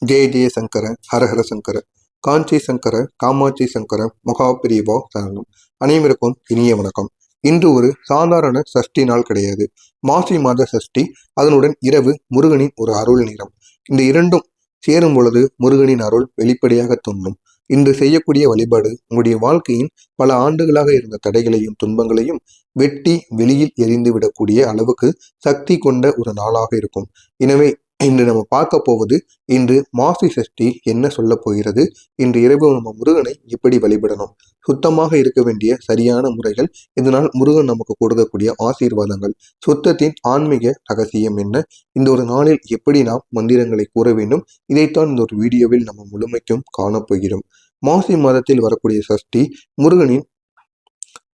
ஜெய ஜெய சங்கர ஹரஹர சங்கர காஞ்சி சங்கர காமாட்சி சங்கர மகாபிரிவா சரணம். அனைவருக்கும் இனிய வணக்கம். இன்று ஒரு சாதாரண சஷ்டி நாள் கிடையாது. மாசி மாத சஷ்டி, அதனுடன் இரவு முருகனின் ஒரு அருள் நேரம். இந்த இரண்டும் சேரும் பொழுது முருகனின் அருள் வெளிப்படையாக தோன்றும். இன்று செய்யக்கூடிய வழிபாடு உங்களுடைய வாழ்க்கையின் பல ஆண்டுகளாக இருந்த தடைகளையும் துன்பங்களையும் வெட்டி வெளியில் எரிந்து விடக்கூடிய அளவுக்கு சக்தி கொண்ட ஒரு நாளாக இருக்கும். எனவே இன்று நம்ம பார்க்க போவது, இன்று மாசி சஷ்டி என்ன சொல்ல போகிறது, இன்று இரவு நம்ம முருகனை எப்படி வழிபடணும், சுத்தமாக இருக்க வேண்டிய சரியான முறைகள், இதனால் முருகன் நமக்கு கொடுக்கக்கூடிய ஆசீர்வாதங்கள், சுத்தத்தின் ஆன்மீக ரகசியம் என்ன, இந்த ஒரு நாளில் எப்படி நாம் மந்திரங்களை கூற வேண்டும், இதைத்தான் இந்த ஒரு வீடியோவில் நம்ம முழுமைக்கும் காணப்போகிறோம். மாசி மாதத்தில் வரக்கூடிய சஷ்டி முருகனின்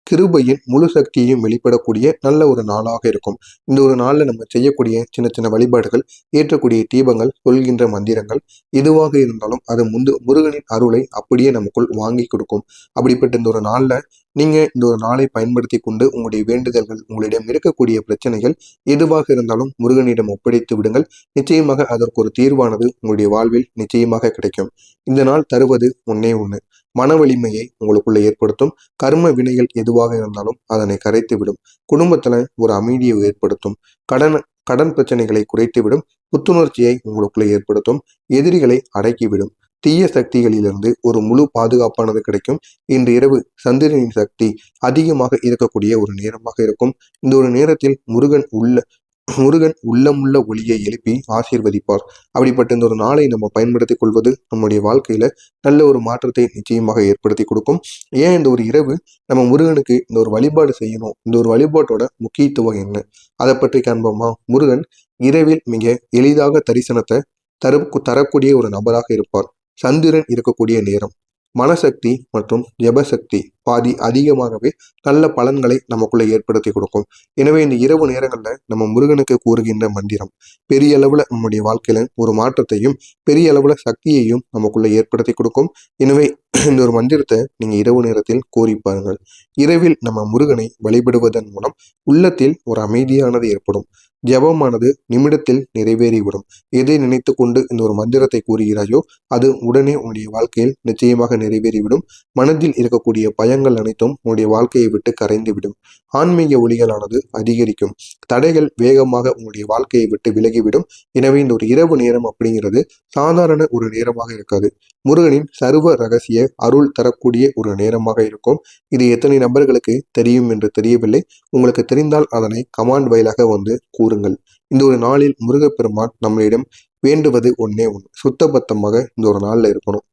கிருபையின் முழு சக்தியையும் வெளிப்படக்கூடிய நல்ல ஒரு நாளாக இருக்கும். இந்த ஒரு நாளில் நம்ம செய்யக்கூடிய சின்ன சின்ன வழிபாடுகள், ஏற்றக்கூடிய தீபங்கள், சொல்கின்ற மந்திரங்கள் எதுவாக இருந்தாலும் அது முருகனின் அருளை அப்படியே நமக்குள் வாங்கி கொடுக்கும். அப்படிப்பட்ட இந்த ஒரு நாளில் இந்த ஒரு நாளை பயன்படுத்தி கொண்டு உங்களுடைய வேண்டுதல்கள், உங்களிடம் இருக்கக்கூடிய பிரச்சனைகள் எதுவாக இருந்தாலும் முருகனிடம் ஒப்படைத்து விடுங்கள். நிச்சயமாக அதற்கு ஒரு தீர்வானது உங்களுடைய வாழ்வில் நிச்சயமாக கிடைக்கும். இந்த நாள் தருவது ஒன்னே ஒன்று, மன வலிமையை உங்களுக்குள்ள ஏற்படுத்தும். கர்ம வினைகள் எதுவாக இருந்தாலும் அதனை கரைத்து விடும். குடும்பத்துல ஒரு அமைதியை ஏற்படுத்தும். கடன் பிரச்சனைகளை குறைத்துவிடும். புத்துணர்ச்சியை உங்களுக்குள்ள ஏற்படுத்தும். எதிரிகளை அடக்கிவிடும். தீய சக்திகளிலிருந்து ஒரு முழு பாதுகாப்பானது கிடைக்கும். இன்று இரவு சந்திரனின் சக்தி அதிகமாக இருக்கக்கூடிய ஒரு நேரமாக இருக்கும். இந்த ஒரு நேரத்தில் முருகன் உள்ளமுள்ள ஒளியை எழுப்பி ஆசீர்வதிப்பார். அப்படிப்பட்ட இந்த ஒரு நாளை நம்ம பயன்படுத்திக் கொள்வது நம்முடைய வாழ்க்கையில நல்ல ஒரு மாற்றத்தை நிச்சயமாக ஏற்படுத்தி கொடுக்கும். ஏன் இந்த ஒரு இரவு நம்ம முருகனுக்கு இந்த ஒரு வழிபாடு செய்யணும், இந்த ஒரு வழிபாட்டோட முக்கியத்துவம் என்ன, அதை பற்றி காண்போமா? முருகன் இரவில் மிக எளிதாக தரிசனத்தை தரக்கூடிய ஒரு நபராக இருப்பார். சந்திரன் இருக்கக்கூடிய நேரம் மனசக்தி மற்றும் ஜபசக்தி பாதி அதிகமாகவே நல்ல பலன்களை நமக்குள்ள ஏற்படுத்தி கொடுக்கும். எனவே இந்த இரவு நேரங்கள்ல நம்ம முருகனுக்கு கூறுகின்ற மந்திரம் பெரிய அளவுல நம்முடைய வாழ்க்கையில ஒரு மாற்றத்தையும் பெரிய அளவுல சக்தியையும் நமக்குள்ள ஏற்படுத்தி கொடுக்கும். எனவே இந்த ஒரு மந்திரத்தை நீங்க இரவு நேரத்தில் கூறி பாருங்கள். இரவில் நம்ம முருகனை வழிபடுவதன் மூலம் உள்ளத்தில் ஒரு அமைதியானது ஏற்படும். ஜபமானது நிமிடத்தில் நிறைவேறிவிடும். எதை நினைத்து கொண்டு இந்த ஒரு மந்திரத்தை கூறுகிறாயோ அது உடனே உங்களுடைய வாழ்க்கையில் நிச்சயமாக நிறைவேறிவிடும். மனதில் இருக்கக்கூடிய பயங்கள் அனைத்தும் உங்களுடைய வாழ்க்கையை விட்டு கரைந்துவிடும். ஆன்மீக ஒளிகளானது அதிகரிக்கும். தடைகள் வேகமாக உங்களுடைய வாழ்க்கையை விட்டு விலகிவிடும். எனவே இந்த ஒரு இரவு நேரம் அப்படிங்கிறது சாதாரண ஒரு நேரமாக இருக்காது. முருகனின் சர்வ ரகசிய அருள் தரக்கூடிய ஒரு நேரமாக இருக்கும். இது எத்தனை நபர்களுக்கு தெரியும் என்று தெரியவில்லை. உங்களுக்கு தெரிந்தால் அதனை கமாண்ட் வாயிலாக வந்து கூறுங்கள். இந்த ஒரு நாளில் முருகப்பெருமான் நம்மளிடம் வேண்டுவது ஒன்னே ஒன்று, சுத்தபத்தமாக இந்த ஒரு நாள்ல இருக்கணும்.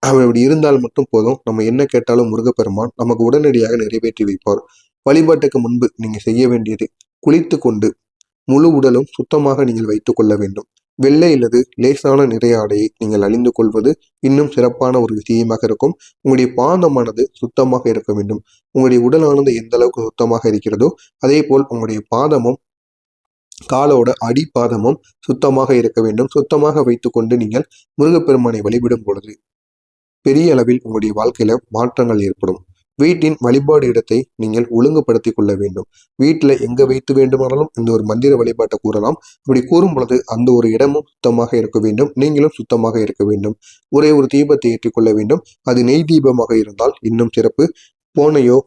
அப்படி இருந்தால் மட்டும் போதும். நம்ம என்ன கேட்டாலும் முருகப்பெருமான் நமக்கு உடனடியாக நிறைவேற்றி வைப்பார். வழிபாட்டுக்கு முன்பு நீங்க செய்ய வேண்டியது, குளித்து கொண்டு முழு உடலும் சுத்தமாக நீங்கள் வைத்துக் கொள்ள வேண்டும். வெள்ளை அல்லது லேசான நிறை ஆடையை நீங்கள் அணிந்து கொள்வது இன்னும் சிறப்பான ஒரு விஷயமாக இருக்கும். உங்களுடைய பாதமானது சுத்தமாக இருக்க வேண்டும். உங்களுடைய உடலானது எந்த அளவுக்கு சுத்தமாக இருக்கிறதோ அதே போல் உங்களுடைய பாதமும் காலோட அடிப்பாதமும் சுத்தமாக இருக்க வேண்டும். சுத்தமாக வைத்துக்கொண்டு நீங்கள் முருகப்பெருமானை வழிபடும் பொழுது பெரிய அளவில் உங்களுடைய வாழ்க்கையில மாற்றங்கள் ஏற்படும். வீட்டின் வழிபாடு இடத்தை நீங்கள் ஒழுங்குபடுத்திக் கொள்ள வேண்டும். வீட்டில் எங்க வைத்து வேண்டுமானாலும் இந்த ஒரு மந்திர வழிபாட்டை கூறலாம். இப்படி கூறும் பொழுது அந்த ஒரு இடமும் சுத்தமாக இருக்க வேண்டும். நீங்களும் சுத்தமாக இருக்க வேண்டும். ஒரே ஒரு தீபத்தை ஏற்றிக்கொள்ள வேண்டும். அது நெய் தீபமாக இருந்தால் இன்னும் சிறப்பு. போனையோ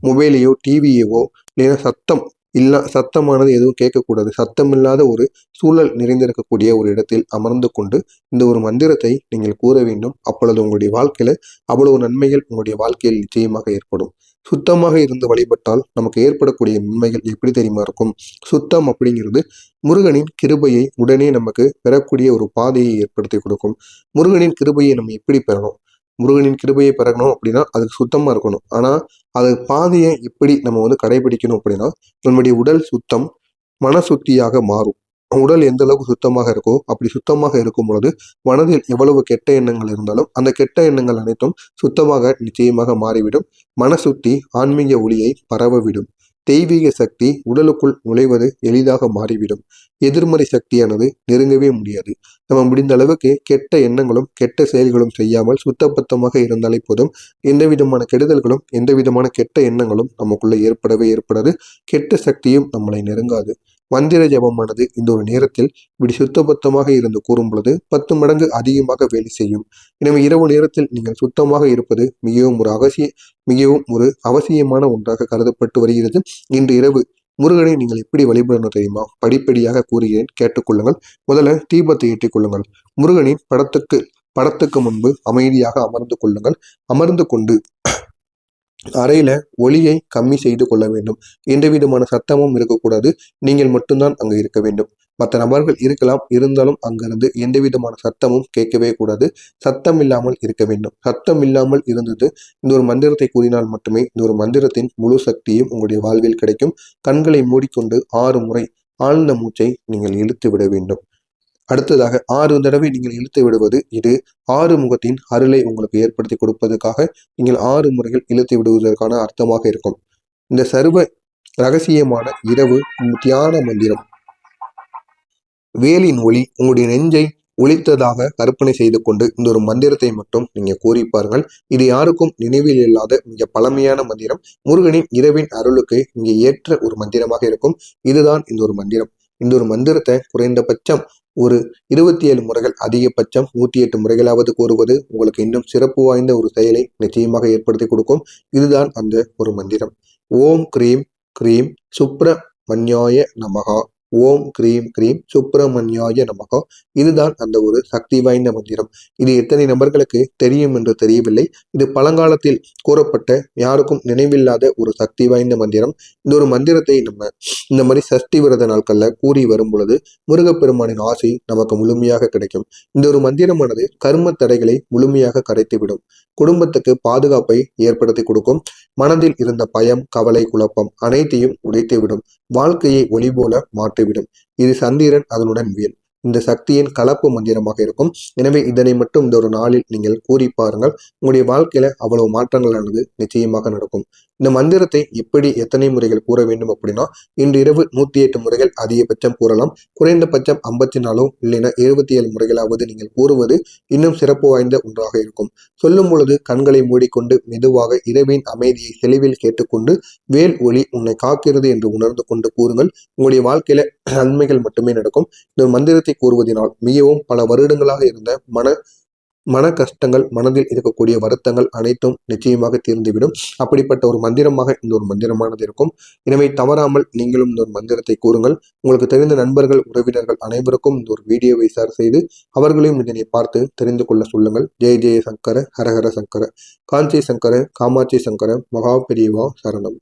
மொபைலையோ டிவியவோ இல்லைன்னா சத்தமானது எதுவும் கேட்கக்கூடாது. சத்தமில்லாத ஒரு சூழல் நிறைந்திருக்கக்கூடிய ஒரு இடத்தில் அமர்ந்து கொண்டு இந்த ஒரு மந்திரத்தை நீங்கள் கூற வேண்டும். அப்பொழுது உங்களுடைய வாழ்க்கையில அவ்வளவு நன்மைகள் உங்களுடைய வாழ்க்கையில் நிச்சயமாக ஏற்படும். சுத்தமாக இருந்து வழிபட்டால் நமக்கு ஏற்படக்கூடிய நன்மைகள் எப்படி தெரியுமா இருக்கும்? சுத்தம் அப்படிங்கிறது முருகனின் கிருபையை உடனே நமக்கு பெறக்கூடிய ஒரு பாதையை ஏற்படுத்தி கொடுக்கும். முருகனின் கிருபையை நம்ம எப்படி பெறணும்? முருகனின் கிருபையை பெறணும் அப்படின்னா அதுக்கு சுத்தமா இருக்கணும். ஆனா அது பாதையை எப்படி நம்ம கடைபிடிக்கணும் அப்படின்னா, நம்முடைய உடல் சுத்தம் மன சுத்தியாக மாறும். உடல் எந்த அளவுக்கு சுத்தமாக இருக்கோ அப்படி சுத்தமாக இருக்கும் பொழுது மனதில் எவ்வளவு கெட்ட எண்ணங்கள் இருந்தாலும் அந்த கெட்ட எண்ணங்கள் அனைத்தும் சுத்தமாக நிச்சயமாக மாறிவிடும். மனசுத்தி ஆன்மீக ஒளியை பரவவிடும். தெய்வீக சக்தி உடலுக்குள் நுழைவது எளிதாக மாறிவிடும். எதிர்மறை சக்தியானது நெருங்கவே முடியாது. நம்ம முடிந்த அளவுக்கு கெட்ட எண்ணங்களும் கெட்ட செயல்களும் செய்யாமல் சுத்தபத்தமாக இருந்தாலே போதும். எந்த விதமான கெடுதல்களும் எந்த விதமான கெட்ட எண்ணங்களும் நமக்குள்ள ஏற்படவே ஏற்படாது. கெட்ட சக்தியும் நம்மளை நெருங்காது. மந்திர ஜபமானது இந்த ஒரு நேரத்தில் இப்படி சுத்தபத்தமாக இருந்து கூறும் பொழுது 10 மடங்கு அதிகமாக வேலை செய்யும். எனவே இரவு நேரத்தில் நீங்கள் சுத்தமாக இருப்பது மிகவும் ஒரு அவசியமான ஒன்றாக கருதப்பட்டு வருகிறது. இன்று இரவு முருகனை நீங்கள் எப்படி வழிபடணும் தெரியுமா? படிப்படியாக கூறுகிறேன், கேட்டுக்கொள்ளுங்கள். முதல்ல தீபத்தை ஏற்றிக் கொள்ளுங்கள். முருகனின் படத்துக்கு முன்பு அமைதியாக அமர்ந்து கொள்ளுங்கள். அமர்ந்து கொண்டு அறையில ஒளியை கம்மி செய்து கொள்ள வேண்டும். எந்த விதமான சத்தமும் இருக்கக்கூடாது. நீங்கள் மட்டும்தான் அங்கு இருக்க வேண்டும். மற்ற நபர்கள் இருக்கலாம், இருந்தாலும் அங்கிருந்து எந்த விதமான சத்தமும் கேட்கவே கூடாது. சத்தம் இல்லாமல் இருக்க வேண்டும். சத்தம் இல்லாமல் இருந்தது இந்த ஒரு மந்திரத்தை கூறினால் மட்டுமே இந்த ஒரு மந்திரத்தின் முழு சக்தியும் உங்களுடைய வாழ்வில் கிடைக்கும். கண்களை மூடிக்கொண்டு 6 முறை ஆழ்ந்த மூச்சை நீங்கள் இழுத்து விட வேண்டும். அடுத்ததாக 6 தடவை நீங்கள் இழுத்து விடுவது இது 6 முகத்தின் அருளை உங்களுக்கு ஏற்படுத்தி கொடுப்பதற்காக நீங்கள் 6 முறைகள் இழுத்து விடுவதற்கான அர்த்தமாக இருக்கும். இந்த சர்வ ரகசியமான இரவு தியான மந்திரம் வேலின் ஒளி உங்களுடைய நெஞ்சை ஒளித்ததாக கற்பனை செய்து கொண்டு இந்த ஒரு மந்திரத்தை மட்டும் நீங்க கூறி பாருங்கள். இது யாருக்கும் நினைவில் இல்லாத மிக பழமையான மந்திரம். முருகனின் இரவின் அருளுக்கு இங்கே ஏற்ற ஒரு மந்திரமாக இருக்கும். இதுதான் இந்த ஒரு மந்திரம். இந்த ஒரு மந்திரத்தை குறைந்தபட்சம் ஒரு 27 முறைகள், அதிகபட்சம் 108 முறைகளாவது கூறுவது உங்களுக்கு இன்னும் சிறப்பு வாய்ந்த ஒரு செயலை நிச்சயமாக ஏற்படுத்தி கொடுக்கும். இதுதான் அந்த ஒரு மந்திரம். ஓம் க்ரீம் க்ரீம் சுப்பிரமணியாய நமகா. ஓம் க்ரீம் க்ரீம் சுப்பிரமணியாய நமகா. இதுதான் அந்த ஒரு சக்தி வாய்ந்த மந்திரம். இது எத்தனை நபர்களுக்கு தெரியும் என்று தெரியவில்லை. இது பழங்காலத்தில் கூறப்பட்ட யாருக்கும் நினைவில்லாத ஒரு சக்தி வாய்ந்த மந்திரம். இந்த ஒரு மந்திரத்தை நம்ம இந்த மாதிரி சஷ்டி விரத நாட்கள்ல கூறி வரும் பொழுது முருகப்பெருமானின் ஆசை நமக்கு முழுமையாக கிடைக்கும். இந்த ஒரு மந்திரமானது கர்ம தடைகளை முழுமையாக கரைத்துவிடும். குடும்பத்துக்கு பாதுகாப்பை ஏற்படுத்தி கொடுக்கும். மனதில் இருந்த பயம், கவலை, குழப்பம் அனைத்தையும் உடைத்துவிடும். வாழ்க்கையை ஒளி போல மாற்றிவிடும். இது சந்திரன் அதனுடன் வேல். இந்த சக்தியின் கலப்பு மந்திரமாக இருக்கும். எனவே இதனை மட்டும் இந்த ஒரு நாளில் நீங்கள் கூறி பாருங்கள். உங்களுடைய வாழ்க்கையில அவ்வளவு மாற்றங்களானது நிச்சயமாக நடக்கும். இந்த மந்திரத்தை எப்படி எத்தனை முறைகள் கூற வேண்டும் அப்படின்னா, இன்று இரவு 108 முறைகள் அதிகபட்சம் கூறலாம். குறைந்தபட்சம் 54 இல்லைன்னா 27 முறைகளாவது நீங்கள் கூறுவது இன்னும் சிறப்பு வாய்ந்த ஒன்றாக இருக்கும். சொல்லும் பொழுது கண்களை மூடிக்கொண்டு மெதுவாக இரவின் அமைதியை தெளிவில் கேட்டுக்கொண்டு வேல் ஒளி உன்னை காக்கிறது என்று உணர்ந்து கொண்டு கூறுங்கள். உங்களுடைய வாழ்க்கையில நன்மைகள் மட்டுமே நடக்கும். இந்த மந்திரத்தை கூறுவதனால் மிகவும் பல வருடங்களாக இருந்த மன கஷ்டங்கள், மனதில் இருக்கக்கூடிய வருத்தங்கள் அனைத்தும் நிச்சயமாக தீர்ந்துவிடும். அப்படிப்பட்ட ஒரு மந்திரமாக இந்த ஒரு மந்திரமானது இருக்கும். எனவே தவறாமல் நீங்களும் இந்த ஒரு மந்திரத்தை கூறுங்கள். உங்களுக்கு தெரிந்த நண்பர்கள், உறவினர்கள் அனைவருக்கும் இந்த ஒரு வீடியோவை ஷேர் செய்து அவர்களையும் இதனை பார்த்து தெரிந்து கொள்ள சொல்லுங்கள். ஜெய ஜெய சங்கர, ஹரஹர சங்கர, காஞ்சி சங்கர, காமாட்சி சங்கர, மகா பெரியவா சரணம்.